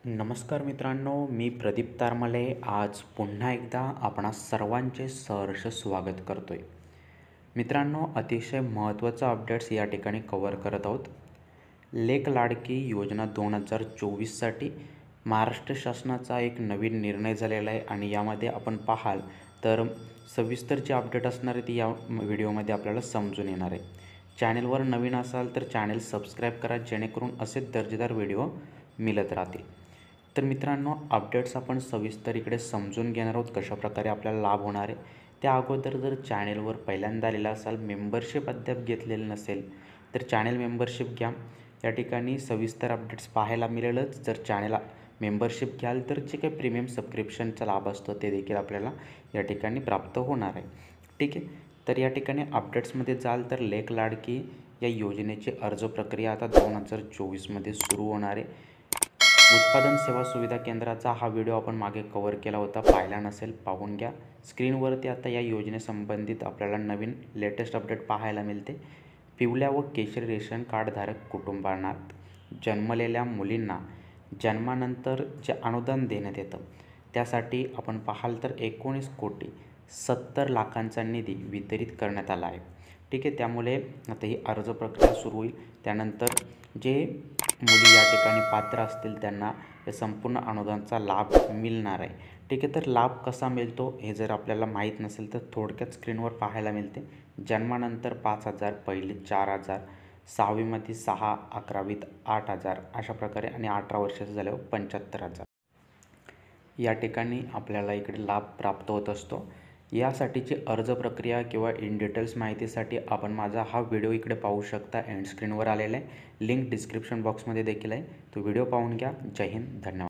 नमस्कार मित्रांनो, मी प्रदीप तारमले आज पुन्हा एकदा आपणा सर्वांचे सहर्ष स्वागत करतो आहे. मित्रांनो, अतिशय महत्त्वाचा अपडेट्स या ठिकाणी कव्हर करत आहोत. लेक लाडकी योजना 2024साठी महाराष्ट्र शासनाचा एक नवीन निर्णय झालेला आहे आणि यामध्ये आपण पाहाल तर सविस्तर जे अपडेट असणार आहे ती या व्हिडिओमध्ये आपल्याला समजून येणार आहे. चॅनेलवर नवीन असाल तर चॅनेल सबस्क्राईब करा, जेणेकरून असे दर्जेदार व्हिडिओ मिळत राहतील. तर मित्रांनो, अपडेट्स आपण सविस्तर इकडे समजून घेणार आहोत, कशाप्रकारे आपल्याला लाभ होणार आहे. त्या अगोदर जर चॅनेलवर पहिल्यांदा आलेला असाल, मेंबरशिप अद्याप घेतलेलं नसेल तर चॅनेल मेंबरशिप घ्या. या ठिकाणी सविस्तर अपडेट्स पाहायला मिळेलच. जर चॅनेल मेंबरशिप घ्याल तर जे काही प्रीमियम सबस्क्रिप्शनचा लाभ असतो ते देखील आपल्याला या ठिकाणी प्राप्त होणार आहे. ठीक आहे. तर या ठिकाणी अपडेट्समध्ये जाल तर लेक लाडकी या योजनेची अर्ज प्रक्रिया आता 2024मध्ये सुरू होणार आहे. उत्पादन सेवा सुविधा केंद्राचा हा व्हिडिओ आपण मागे कव्हर केला होता, पाहिला नसेल पाहून घ्या. स्क्रीनवरती आता या योजनेसंबंधित आपल्याला नवीन लेटेस्ट अपडेट पाहायला मिळते. पिवळ्या व केशरी रेशन कार्डधारक कुटुंबांना जन्मलेल्या मुलींना जन्मानंतर जे अनुदान देण्यात येतं त्यासाठी आपण पाहाल तर 19,70,00,000चा निधी वितरित करण्यात आला आहे. ठीक आहे. त्यामुळे आता ही अर्ज प्रक्रिया सुरू होईल. त्यानंतर जे मुली या ठिकाणी पात्र असतील त्यांना या संपूर्ण अनुदानाचा लाभ मिळणार आहे. ठीक आहे. तर लाभ कसा मिळतो हे जर आपल्याला माहीत नसेल तर थोडक्यात स्क्रीनवर पाहायला मिळते. जन्मानंतर 5,000, पहिलीत 4,000, 6वीमध्ये 6, 11वीत 8,000 अशा प्रकारे आणि 18 वर्षाचं झाल्यावर 75,000 या ठिकाणी आपल्याला इकडे लाभ प्राप्त होत असतो. यासाठीची अर्ज प्रक्रिया किंवा इन डिटेल्स माहितीसाठी आपण माझा हा व्हिडिओ इकडे पाहू शकता. एंड स्क्रीनवर आलेला आहे. लिंक डिस्क्रिप्शन बॉक्समध्ये देखील आहे. तो व्हिडिओ पाहून घ्या. जय हिंद, धन्यवाद.